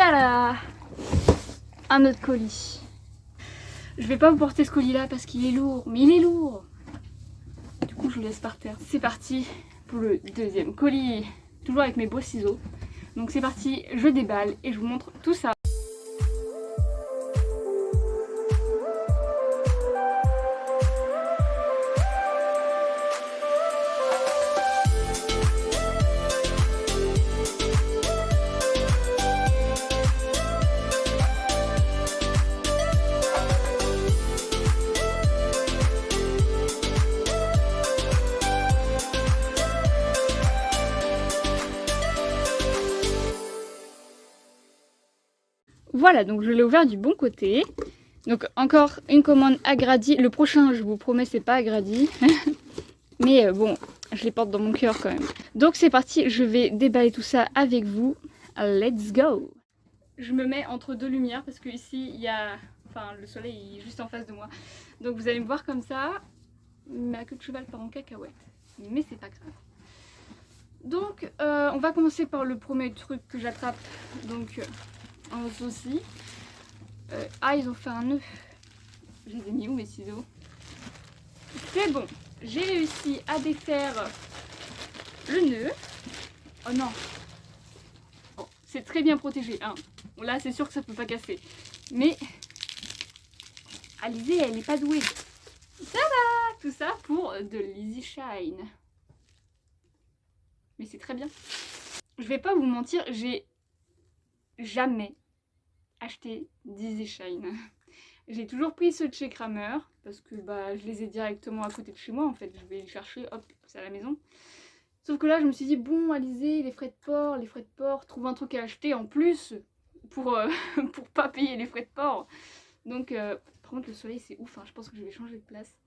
tada! Un autre colis. Je vais pas vous porter ce colis là parce qu'il est lourd, mais il est lourd. Du coup je le laisse par terre. C'est parti pour le deuxième colis. Toujours avec mes beaux ciseaux. Donc c'est parti, je déballe et je vous montre tout ça. Voilà, donc je l'ai ouvert du bon côté. Donc encore une commande à Grady. Le prochain, je vous promets, c'est pas à Grady. Mais bon, je les porte dans mon cœur quand même. Donc c'est parti, je vais déballer tout ça avec vous. Let's go! Je me mets entre deux lumières parce que ici il y a... Enfin, le soleil est juste en face de moi. Donc vous allez me voir comme ça. Ma queue de cheval part en cacahuète. Mais c'est pas grave. Donc on va commencer par le premier truc que j'attrape. Donc... en souci. Ah, ils ont fait un nœud. Je les ai mis où mes ciseaux? C'est bon. J'ai réussi à défaire le nœud. Oh non. Oh, c'est très bien protégé. Hein. Là, c'est sûr que ça peut pas casser. Mais Alizée, elle n'est pas douée. Tada! Tout ça pour de l'Easy Shine. Mais c'est très bien. Je vais pas vous mentir, j'ai jamais acheté d'Easy Shine. J'ai toujours pris ceux de chez Kramer parce que bah, je les ai directement à côté de chez moi en fait. Je vais les chercher, hop, c'est à la maison. Sauf que là je me suis dit bon Alizée, les frais de port, trouve un truc à acheter en plus pour, pour pas payer les frais de port. Donc par contre le soleil c'est ouf, hein. Je pense que je vais changer de place.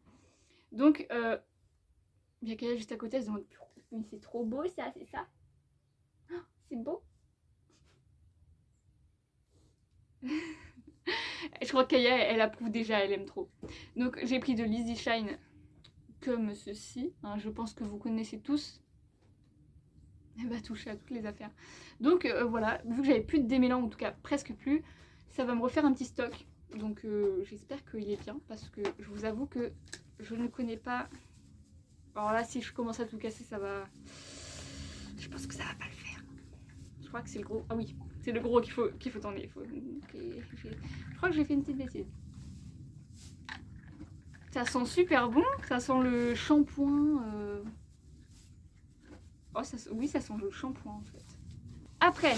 Donc il y a Kaya juste à côté, elle se demande mais c'est trop beau ça, c'est ça? Oh, c'est beau. Je crois que Kaya, elle approuve déjà, elle aime trop. Donc j'ai pris de l'Easy Shine comme ceci. Hein, je pense que vous connaissez tous. Elle va toucher à toutes les affaires. Donc voilà, vu que j'avais plus de démêlant, en tout cas presque plus, ça va me refaire un petit stock. Donc j'espère qu'il est bien parce que je vous avoue que je ne connais pas. Alors là, si je commence à tout casser, ça va... Je pense que ça va pas le faire. Je crois que c'est le gros... Ah oui, c'est le gros qu'il faut tourner. Je crois que j'ai fait une petite bêtise. Ça sent super bon. Ça sent le shampoing. Oh, oui, ça sent le shampoing en fait. Après,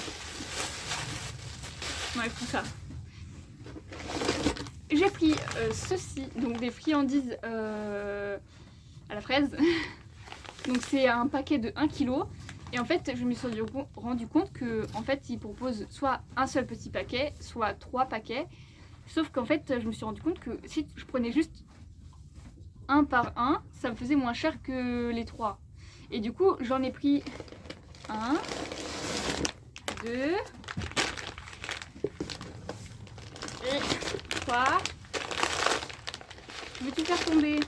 ouais, tout ça. J'ai pris ceci, donc des friandises à la fraise. Donc c'est un paquet de 1 kg. Et en fait, je me suis rendu compte que en fait, ils proposent soit un seul petit paquet, soit 3 paquets. Sauf qu'en fait, je me suis rendu compte que si je prenais juste un par un, ça me faisait moins cher que les 3. Et du coup, j'en ai pris 1, 2 et 3. Je vais tout faire tomber.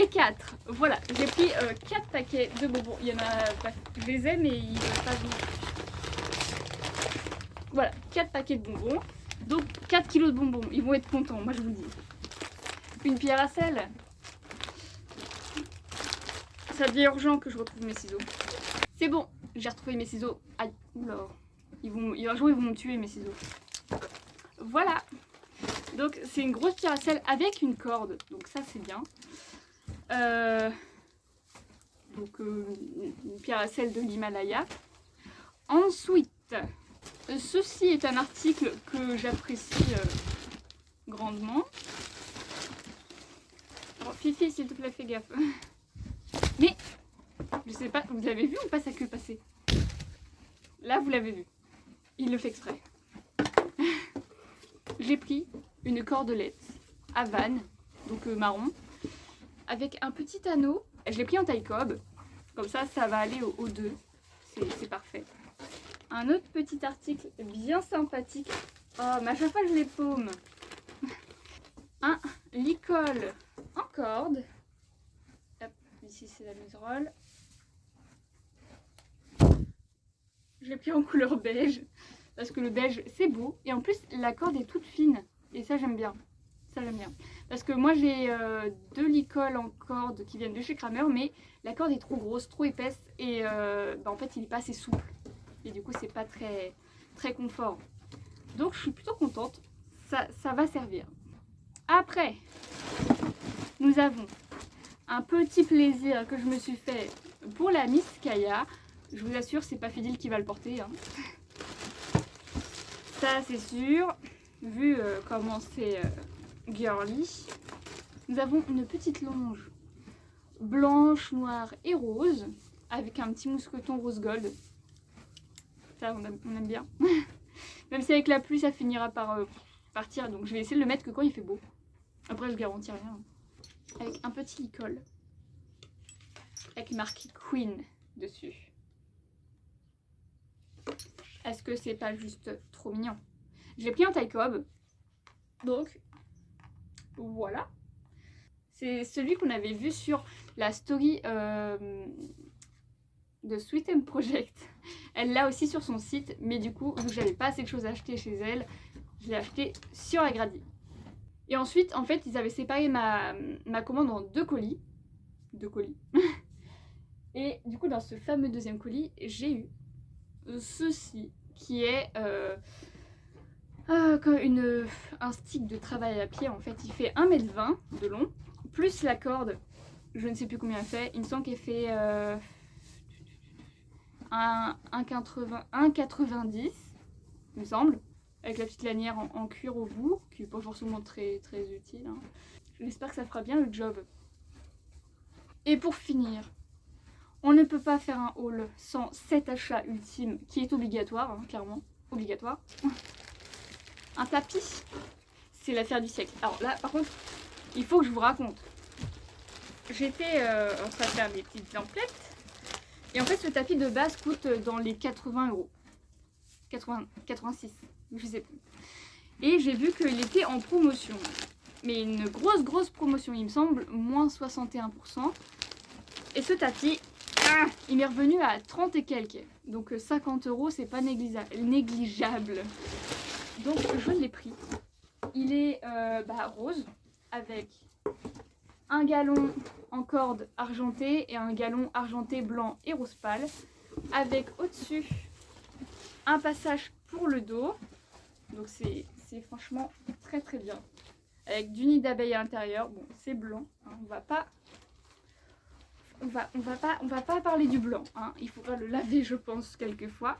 Et 4. Voilà, j'ai pris 4 paquets de bonbons. Il y en a pas, je les ai, mais ils ne veulent pas venir. Voilà, 4 paquets de bonbons. Donc 4 kilos de bonbons. Ils vont être contents, moi je vous le dis. Une pierre à sel. Ça devient urgent que je retrouve mes ciseaux. C'est bon, j'ai retrouvé mes ciseaux. Aïe, oula. Un jour ils vont me tuer mes ciseaux. Voilà. Donc c'est une grosse pierre à sel avec une corde. Donc ça c'est bien. Une pierre à sel de l'Himalaya. Ensuite, ceci est un article que j'apprécie grandement. Alors, Fifi, s'il te plaît, fais gaffe. Mais, je sais pas, vous l'avez vu ou pas sa queue passer? Là, vous l'avez vu. Il le fait exprès. J'ai pris une cordelette à vanne, donc marron, avec un petit anneau. Je l'ai pris en taille cob. Comme ça, ça va aller aux deux. C'est parfait. Un autre petit article bien sympathique. Oh, mais à chaque fois, je les paume. Un licol en corde. Hop, ici, c'est la muserolle. Je l'ai pris en couleur beige parce que le beige c'est beau et en plus la corde est toute fine et ça j'aime bien. Ça j'aime bien. Parce que moi j'ai 2 licoles en corde qui viennent de chez Kramer mais la corde est trop grosse, trop épaisse et en fait il n'est pas assez souple. Et du coup c'est pas très confort. Donc je suis plutôt contente, ça va servir. Après, nous avons un petit plaisir que je me suis fait pour la Miss Kaya. Je vous assure, c'est pas Fidil qui va le porter. Hein. Ça c'est sûr, vu comment c'est girly. Nous avons une petite longe blanche, noire et rose, avec un petit mousqueton rose gold. Ça on aime bien. Même si avec la pluie ça finira par partir, donc je vais essayer de le mettre que quand il fait beau. Après je garantis rien. Avec un petit licol. Avec marqué Queen dessus. Est-ce que c'est pas juste trop mignon? J'ai pris un taille cob. Donc voilà. C'est celui qu'on avait vu sur la story de Sweet and Project. Elle l'a aussi sur son site, mais du coup, vu que j'avais pas assez de choses à acheter chez elle, je l'ai acheté sur Agradi. Et ensuite, en fait, ils avaient séparé ma commande en 2 colis. 2 colis. Et du coup, dans ce fameux deuxième colis, j'ai eu ceci, qui est un stick de travail à pied. En fait, il fait 1,20 m de long, plus la corde, je ne sais plus combien elle fait. Il me semble qu'elle fait 1,90, il me semble. Avec la petite lanière en cuir au bout, qui n'est pas forcément très utile. Hein. J'espère que ça fera bien le job. Et pour finir, on ne peut pas faire un haul sans cet achat ultime qui est obligatoire, hein, clairement, obligatoire. Un tapis, c'est l'affaire du siècle. Alors là, par contre, il faut que je vous raconte. J'étais en train de faire mes petites emplettes. Et en fait, ce tapis de base coûte dans les 80 €. 86, je sais plus. Et j'ai vu qu'il était en promotion. Mais une grosse promotion, il me semble, moins 61%. Et ce tapis, il m'est revenu à 30 et quelques. Donc 50 €, c'est pas négligeable. Donc je l'ai pris. Il est rose, avec un galon en corde argentée et un galon argenté blanc et rose pâle. Avec au-dessus un passage pour le dos. Donc c'est franchement très bien. Avec du nid d'abeille à l'intérieur. Bon, c'est blanc. Hein, on va pas parler du blanc. Hein, il faudra le laver, je pense, quelquefois.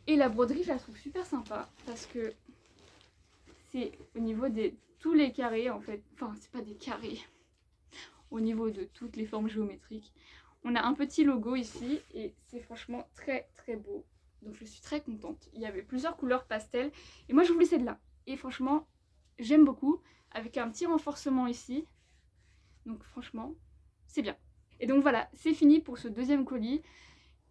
Et la broderie, je la trouve super sympa. Parce que c'est au niveau de tous les carrés, en fait. Enfin, c'est pas des carrés. Au niveau de toutes les formes géométriques. On a un petit logo ici. Et c'est franchement très beau. Donc je suis très contente. Il y avait plusieurs couleurs pastel. Et moi je voulais celle-là. Et franchement, j'aime beaucoup. Avec un petit renforcement ici. Donc franchement, c'est bien. Et donc voilà, c'est fini pour ce deuxième colis.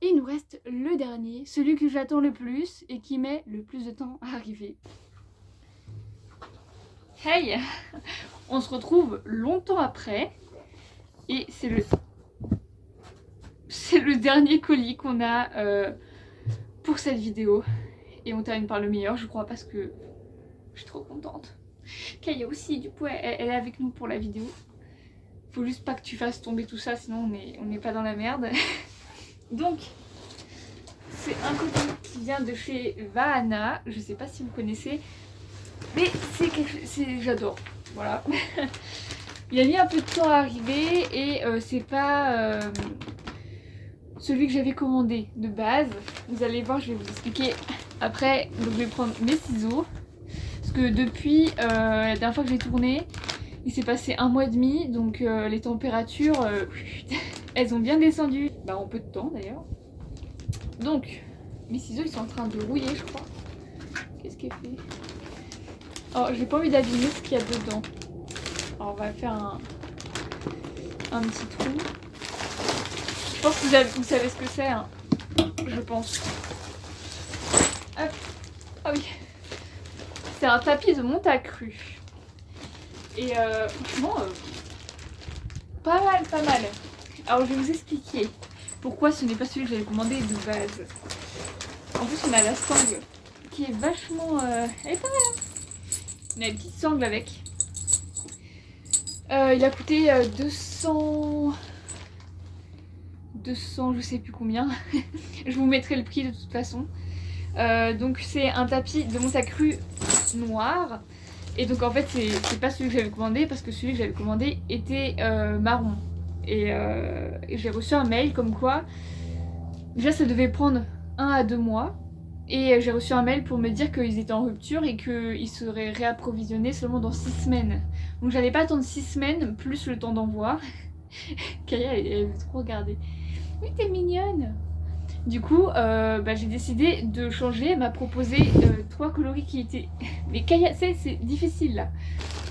Et il nous reste le dernier. Celui que j'attends le plus et qui met le plus de temps à arriver. Hey! On se retrouve longtemps après. Et c'est le dernier colis qu'on a... pour cette vidéo. Et on termine par le meilleur, je crois, parce que je suis trop contente. Kaya aussi, du coup, elle est avec nous pour la vidéo. Faut juste pas que tu fasses tomber tout ça, sinon on n'est pas dans la merde. Donc, c'est un colis qui vient de chez Vahana. Je sais pas si vous connaissez, mais j'adore. Voilà. Il a mis un peu de temps à arriver et c'est pas... celui que j'avais commandé de base. Vous allez voir, je vais vous expliquer après. Donc je vais prendre mes ciseaux. Parce que depuis la dernière fois que j'ai tourné, il s'est passé 1 mois et demi. Donc les températures, elles ont bien descendu. Bah en peu de temps d'ailleurs. Donc mes ciseaux ils sont en train de rouiller je crois. Qu'est-ce qu'elle fait? Oh, j'ai pas envie d'abîmer ce qu'il y a dedans. Alors on va faire un petit trou. Je pense que vous savez ce que c'est, hein. Je pense. Hop. Ah oui. C'est un tapis de monte à cru. Et franchement, pas mal. Alors je vais vous expliquer pourquoi ce n'est pas celui que j'avais commandé de base. En plus on a la sangle qui est vachement... Elle est pas mal hein. On a une petite sangle avec. Il a coûté 200 je sais plus combien. Je vous mettrai le prix de toute façon. Donc c'est un tapis de monte à crue noir. Et donc en fait c'est pas celui que j'avais commandé parce que celui que j'avais commandé était marron. Et j'ai reçu un mail comme quoi déjà ça devait prendre 1 à 2 mois. Et j'ai reçu un mail pour me dire qu'ils étaient en rupture et qu'ils seraient réapprovisionnés seulement dans 6 semaines. Donc j'allais pas attendre 6 semaines plus le temps d'envoi. Kaya elle veut trop regarder. Oui t'es mignonne. Du coup j'ai décidé de changer. Elle m'a proposé 3 coloris qui étaient... Mais Kaya c'est difficile là.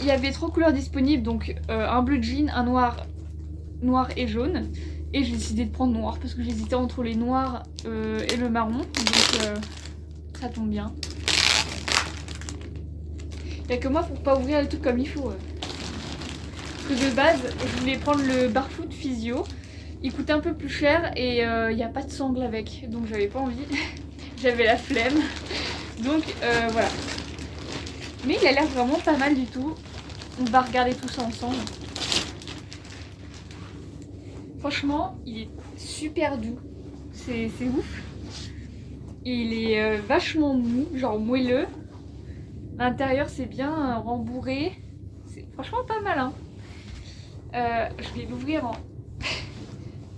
Il y avait 3 couleurs disponibles, donc un bleu jean, un noir et jaune. Et j'ai décidé de prendre noir parce que j'hésitais entre les noirs et le marron. Donc ça tombe bien. Il n'y a que moi pour pas ouvrir le truc comme il faut. Parce que de base, je voulais prendre le Barfoot Physio. Il coûtait un peu plus cher et il n'y a pas de sangle avec. Donc j'avais pas envie. J'avais la flemme. Donc voilà. Mais il a l'air vraiment pas mal du tout. On va regarder tout ça ensemble. Franchement, il est super doux. C'est ouf. Il est vachement mou, genre moelleux. L'intérieur c'est bien rembourré. C'est franchement pas mal hein. Je vais l'ouvrir en...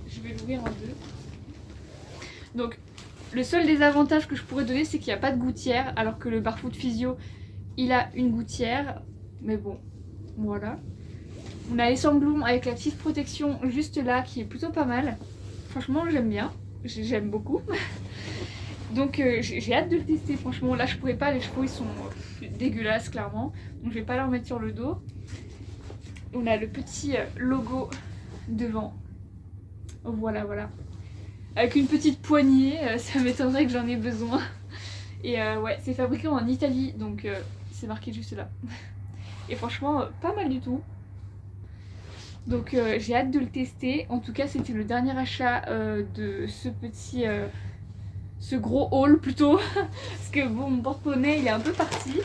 je vais l'ouvrir en deux. Donc le seul désavantage que je pourrais donner c'est qu'il n'y a pas de gouttière. Alors que le Barfoot Physio il a une gouttière. Mais bon, voilà. On a les sanglots avec la petite protection juste là qui est plutôt pas mal. Franchement j'aime bien. J'aime beaucoup. Donc j'ai hâte de le tester franchement. Là je pourrais pas, les chevaux ils sont dégueulasses clairement. Donc je vais pas leur mettre sur le dos. On a le petit logo devant. Voilà. Avec une petite poignée, ça m'étonnerait que j'en ai besoin. Et ouais, c'est fabriqué en Italie, donc c'est marqué juste là. Et franchement, pas mal du tout. Donc j'ai hâte de le tester. En tout cas, c'était le dernier achat de ce petit... ce gros haul plutôt. Parce que bon, mon porte-monnaie il est un peu parti.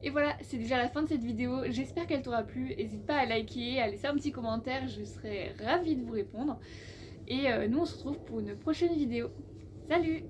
Et voilà, c'est déjà la fin de cette vidéo. J'espère qu'elle t'aura plu. N'hésite pas à liker, à laisser un petit commentaire. Je serai ravie de vous répondre. Et nous on se retrouve pour une prochaine vidéo. Salut!